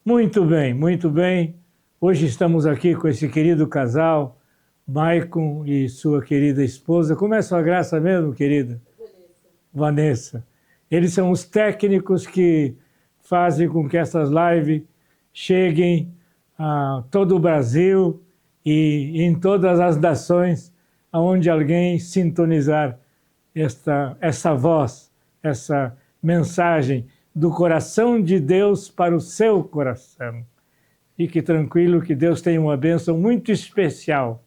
Muito bem, muito bem. Hoje estamos aqui com esse querido casal, Maicon e sua querida esposa. Como é sua graça mesmo, querida? Vanessa. Eles são os técnicos que fazem com que essas lives cheguem a todo o Brasil e em todas as nações onde alguém sintonizar essa voz, essa mensagem do coração de Deus para o seu coração. Fique tranquilo que Deus tem uma bênção muito especial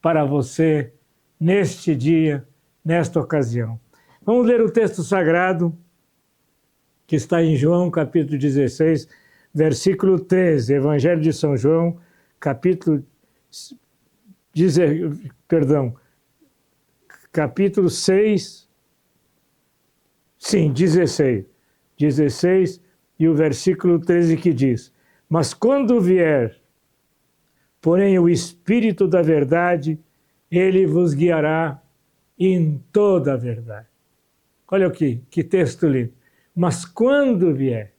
para você neste dia, nesta ocasião. Vamos ler o texto sagrado que está em João, capítulo 16, versículo 13, Evangelho de São João, capítulo 6, sim, 16 e o versículo 13 que diz: Mas quando vier, porém, o Espírito da verdade, ele vos guiará em toda a verdade. Olha aqui, que texto lindo. Mas quando vier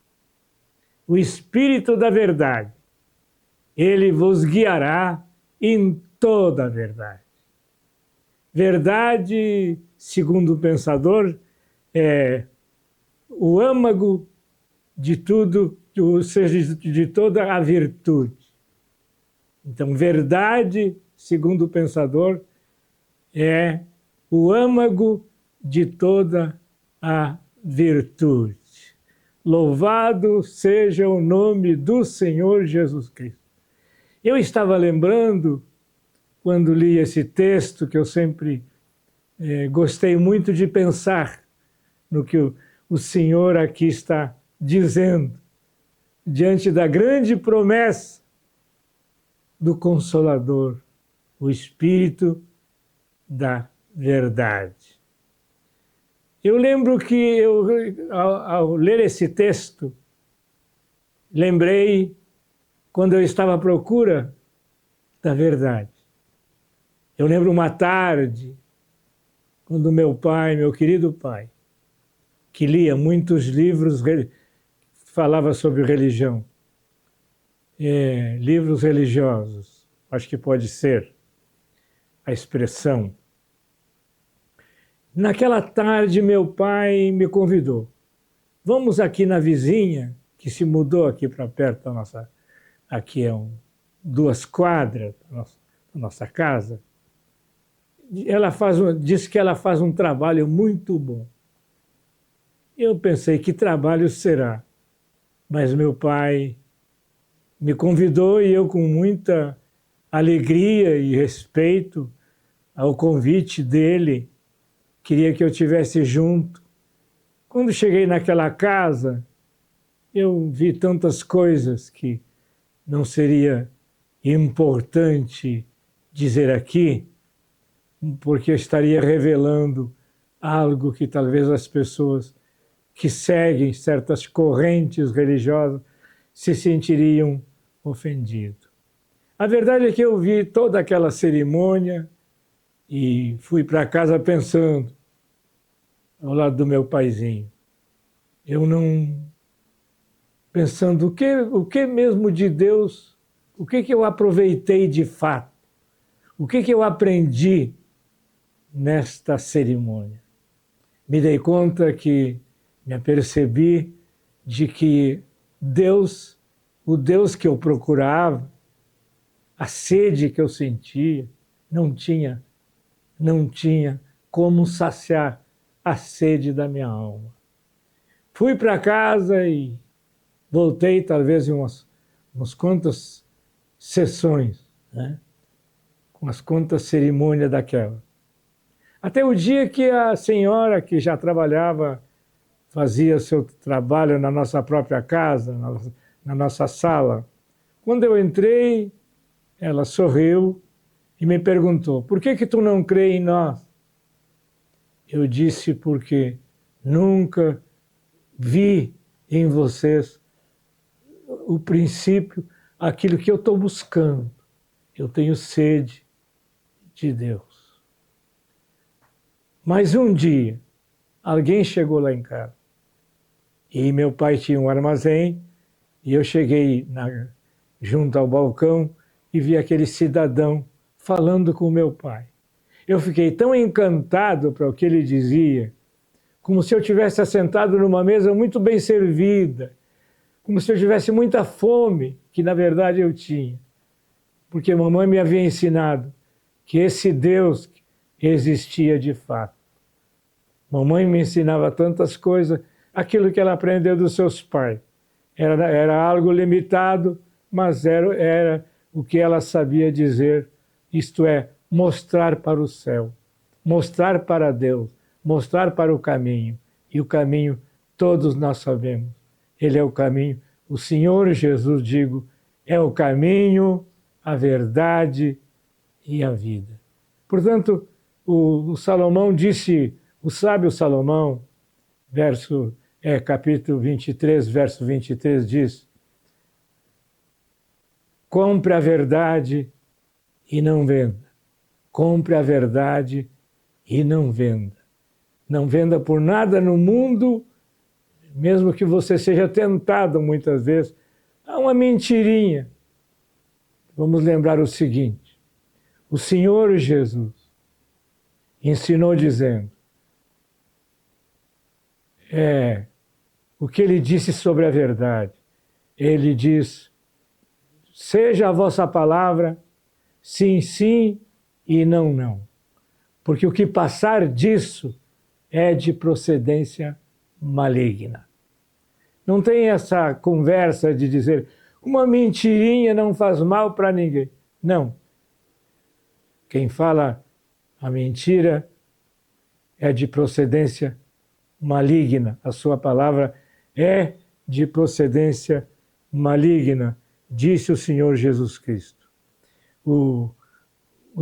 o Espírito da verdade, ele vos guiará em toda a verdade. Verdade, segundo o pensador, é o âmago de tudo, ou seja, de toda a virtude. Então, verdade, segundo o pensador, é o âmago de toda a virtude. Louvado seja o nome do Senhor Jesus Cristo. Eu estava lembrando, quando li esse texto, que eu sempre gostei muito de pensar no que o Senhor aqui está dizendo, diante da grande promessa do Consolador, o Espírito da verdade. Eu lembro que ao ler esse texto, lembrei quando eu estava à procura da verdade. Eu lembro uma tarde, quando meu pai, meu querido pai, que lia muitos livros, falava sobre religião, livros religiosos, acho que pode ser a expressão. Naquela tarde, meu pai me convidou. Vamos aqui na vizinha, que se mudou aqui para perto da nossa... Aqui é 2 quadras da nossa casa. Diz que ela faz um trabalho muito bom. Eu pensei, que trabalho será? Mas meu pai me convidou e eu, com muita alegria e respeito ao convite dele, queria que eu estivesse junto. Quando cheguei naquela casa, eu vi tantas coisas que não seria importante dizer aqui, porque eu estaria revelando algo que talvez as pessoas que seguem certas correntes religiosas se sentiriam ofendidos. A verdade é que eu vi toda aquela cerimônia e fui para casa pensando, ao lado do meu paizinho. Eu não... Pensando, o que mesmo de Deus, o que eu aproveitei de fato? O que eu aprendi nesta cerimônia? Me dei conta que, me apercebi de que Deus, o Deus que eu procurava, a sede que eu sentia, não tinha como saciar a sede da minha alma. Fui para casa e voltei talvez em umas quantas sessões, né? Com as quantas cerimônias daquela. Até o dia que a senhora, que já trabalhava, fazia seu trabalho na nossa própria casa, na nossa sala. Quando eu entrei, ela sorriu e me perguntou, por que tu não crê em nós? Eu disse, porque nunca vi em vocês o princípio, aquilo que eu estou buscando. Eu tenho sede de Deus. Mas um dia, alguém chegou lá em casa. E meu pai tinha um armazém E eu cheguei junto ao balcão e vi aquele cidadão falando com meu pai. Eu fiquei tão encantado para o que ele dizia, como se eu tivesse assentado numa mesa muito bem servida, como se eu tivesse muita fome, que na verdade eu tinha. Porque a mamãe me havia ensinado que esse Deus existia de fato. Mamãe me ensinava tantas coisas, aquilo que ela aprendeu dos seus pais. Era algo limitado, mas era o que ela sabia dizer, isto é, mostrar para o céu, mostrar para Deus, mostrar para o caminho. E o caminho todos nós sabemos. Ele é o caminho. O Senhor Jesus, digo, é o caminho, a verdade e a vida. Portanto, o Salomão disse, o sábio Salomão, capítulo 23, verso 23, diz: compre a verdade e não venda. Compre a verdade e não venda. Não venda por nada no mundo, mesmo que você seja tentado muitas vezes, a uma mentirinha. Vamos lembrar o seguinte: o Senhor Jesus ensinou dizendo, o que ele disse sobre a verdade. Ele diz, seja a vossa palavra sim, sim e não, não. Porque o que passar disso é de procedência maligna. Não tem essa conversa de dizer, uma mentirinha não faz mal para ninguém. Não. Quem fala a mentira é de procedência maligna. A sua palavra é de procedência maligna, disse o Senhor Jesus Cristo. O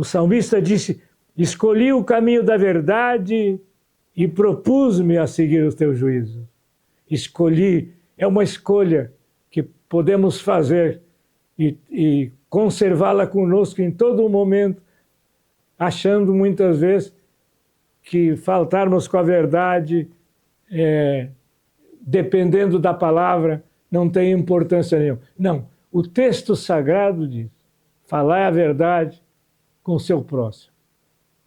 salmista disse, escolhi o caminho da verdade e propus-me a seguir os teus juízos. Escolhi, é uma escolha que podemos fazer e conservá-la conosco em todo momento, achando muitas vezes que faltarmos com a verdade, dependendo da palavra, não tem importância nenhuma. Não, o texto sagrado diz, falar a verdade com o seu próximo.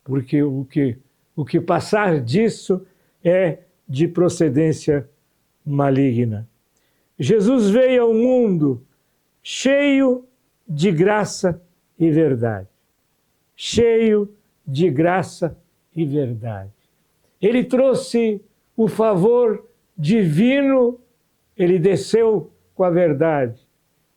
Porque o que passar disso é de procedência maligna. Jesus veio ao mundo cheio de graça e verdade. Cheio de graça e verdade. Ele trouxe o favor divino, ele desceu com a verdade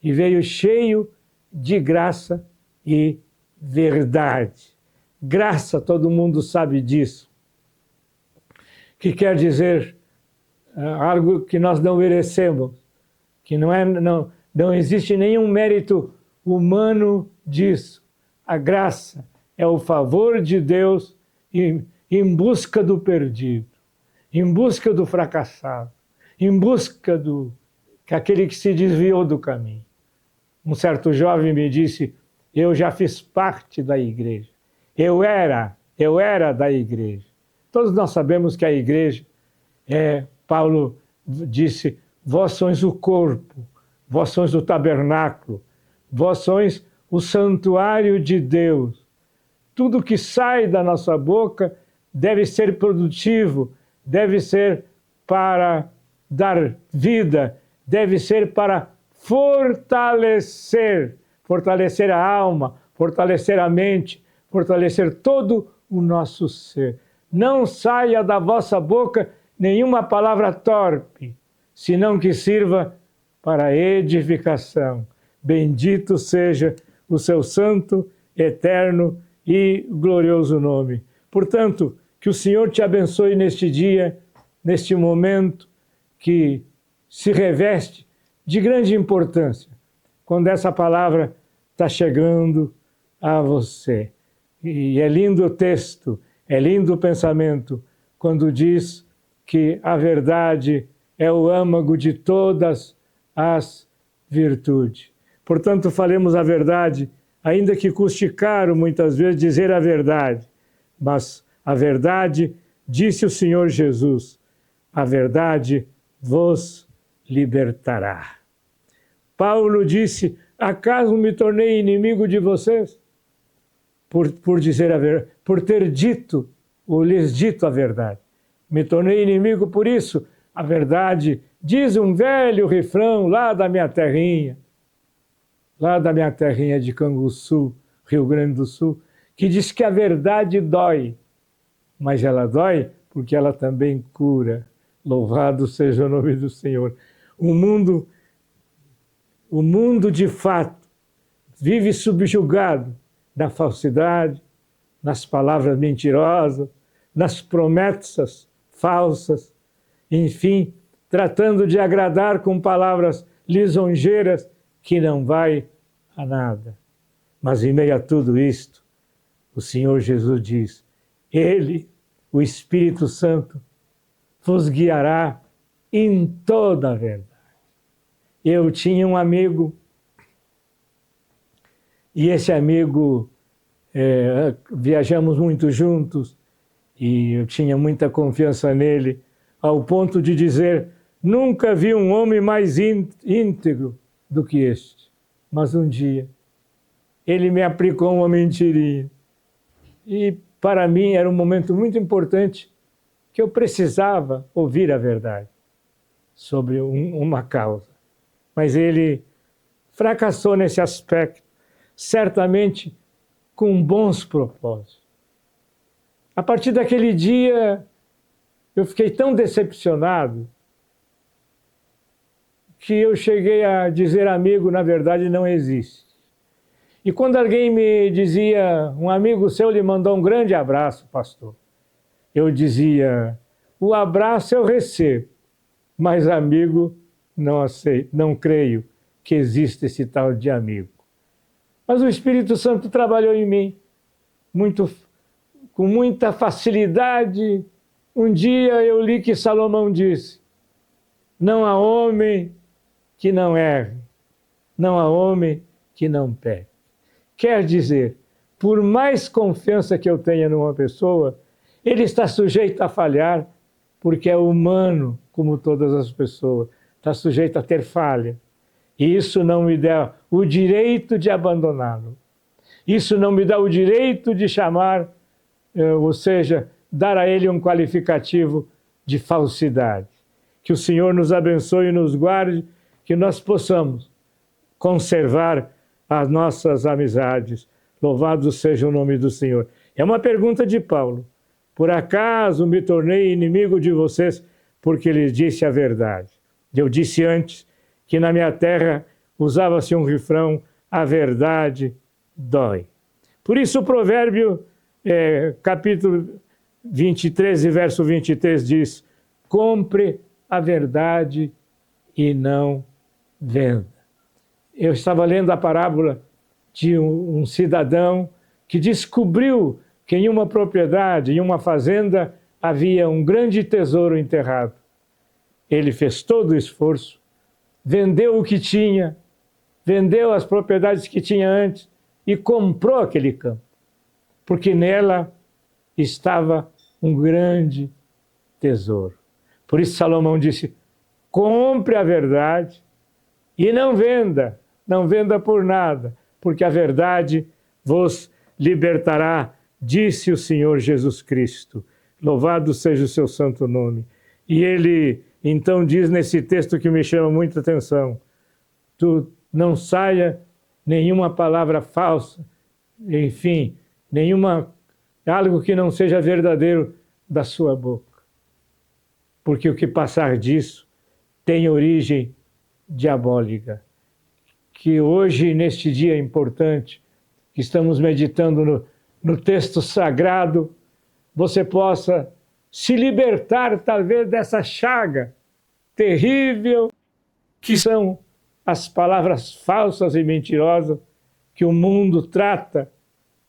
e veio cheio de graça e verdade. Graça, todo mundo sabe disso, que quer dizer algo que nós não merecemos, que não existe nenhum mérito humano disso. A graça é o favor de Deus em busca do perdido, em busca do fracassado, em busca daquele que se desviou do caminho. Um certo jovem me disse, eu já fiz parte da igreja. Eu era da igreja. Todos nós sabemos que a igreja Paulo disse, vós sois o corpo, vós sois o tabernáculo, vós sois o santuário de Deus. Tudo que sai da nossa boca deve ser produtivo, deve ser para dar vida, deve ser para fortalecer a alma, fortalecer a mente, fortalecer todo o nosso ser. Não saia da vossa boca nenhuma palavra torpe, senão que sirva para edificação. Bendito seja o seu santo, eterno e glorioso nome. Portanto, que o Senhor te abençoe neste dia, neste momento que se reveste de grande importância, quando essa palavra está chegando a você. E é lindo o texto, é lindo o pensamento, quando diz que a verdade é o âmago de todas as virtudes. Portanto, falemos a verdade, ainda que custe caro muitas vezes dizer a verdade, mas a verdade, disse o Senhor Jesus, a verdade vos libertará. Paulo disse: acaso me tornei inimigo de vocês? Por dizer a verdade, por ter dito ou lhes dito a verdade. Me tornei inimigo por isso. A verdade, diz um velho refrão lá da minha terrinha de Canguçu, Rio Grande do Sul, que diz que a verdade dói, mas ela dói porque ela também cura. Louvado seja o nome do Senhor. O mundo de fato vive subjugado na falsidade, nas palavras mentirosas, nas promessas falsas, enfim, tratando de agradar com palavras lisonjeiras que não vai a nada. Mas em meio a tudo isto, o Senhor Jesus diz: Ele, o Espírito Santo, vos guiará em toda a verdade. Eu tinha um amigo, e esse amigo, viajamos muito juntos, e eu tinha muita confiança nele, ao ponto de dizer: nunca vi um homem mais íntegro do que este. Mas um dia, ele me aplicou uma mentirinha. E para mim era um momento muito importante, que eu precisava ouvir a verdade sobre uma causa. Mas ele fracassou nesse aspecto, certamente com bons propósitos. A partir daquele dia, eu fiquei tão decepcionado que eu cheguei a dizer: amigo, na verdade, não existe. E quando alguém me dizia: um amigo seu lhe mandou um grande abraço, pastor, eu dizia: o abraço eu recebo, mas amigo não aceito, não creio que exista esse tal de amigo. Mas o Espírito Santo trabalhou em mim com muita facilidade. Um dia eu li que Salomão disse: não há homem que não erre, não há homem que não peque. Quer dizer, por mais confiança que eu tenha numa pessoa, ele está sujeito a falhar, porque é humano, como todas as pessoas, está sujeito a ter falha. E isso não me dá o direito de abandoná-lo. Isso não me dá o direito de chamar, ou seja, dar a ele um qualificativo de falsidade. Que o Senhor nos abençoe e nos guarde, que nós possamos conservar as nossas amizades. Louvado seja o nome do Senhor. É uma pergunta de Paulo. Por acaso me tornei inimigo de vocês porque lhes disse a verdade? Eu disse antes que na minha terra usava-se um refrão: a verdade dói. Por isso o provérbio, capítulo 23 e verso 23 diz: compre a verdade e não venda. Eu estava lendo a parábola de um cidadão que descobriu que em uma propriedade, em uma fazenda, havia um grande tesouro enterrado. Ele fez todo o esforço, vendeu o que tinha, vendeu as propriedades que tinha antes e comprou aquele campo, porque nela estava um grande tesouro. Por isso Salomão disse: compre a verdade e não venda por nada, porque a verdade vos libertará, disse o Senhor Jesus Cristo. Louvado seja o seu santo nome. E ele então diz nesse texto que me chama muita atenção: tu não saia nenhuma palavra falsa, enfim, algo que não seja verdadeiro da sua boca. Porque o que passar disso tem origem diabólica. Que hoje, neste dia importante, que estamos meditando no texto sagrado, você possa se libertar, talvez, dessa chaga terrível que são as palavras falsas e mentirosas que o mundo trata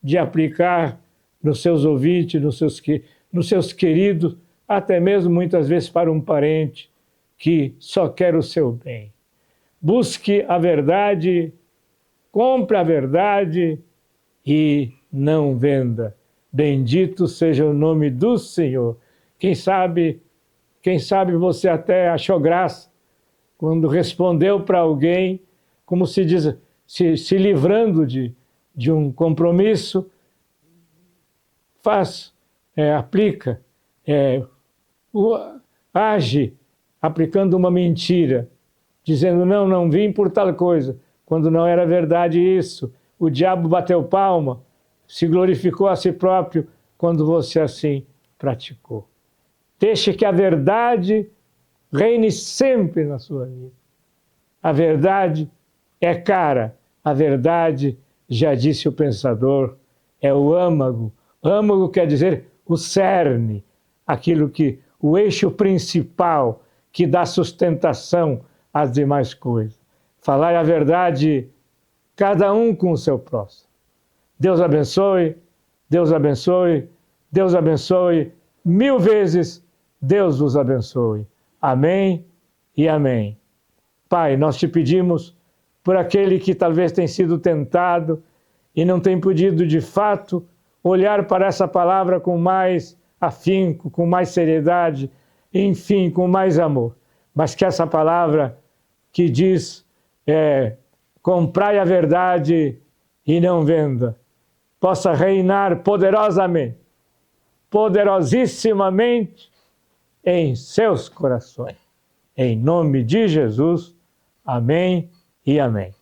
de aplicar nos seus ouvintes, nos seus queridos, até mesmo muitas vezes para um parente que só quer o seu bem. Busque a verdade, compre a verdade e não venda. Bendito seja o nome do Senhor. Quem sabe você até achou graça quando respondeu para alguém como se diz, se livrando de um compromisso, aplica, age aplicando uma mentira, dizendo não vim por tal coisa, quando não era verdade isso. O diabo bateu palma, se glorificou a si próprio quando você assim praticou. Deixe que a verdade reine sempre na sua vida. A verdade é cara, a verdade, já disse o pensador, é o âmago. Âmago quer dizer o cerne, aquilo que, o eixo principal que dá sustentação às demais coisas. Falar a verdade, cada um com o seu próximo. Deus abençoe, Deus abençoe, Deus abençoe, 1000 vezes Deus vos abençoe. Amém e amém. Pai, nós te pedimos por aquele que talvez tenha sido tentado e não tem podido de fato olhar para essa palavra com mais afinco, com mais seriedade, enfim, com mais amor. Mas que essa palavra que diz, comprai a verdade e não venda, possa reinar poderosamente, poderosissimamente em seus corações. Em nome de Jesus, amém e amém.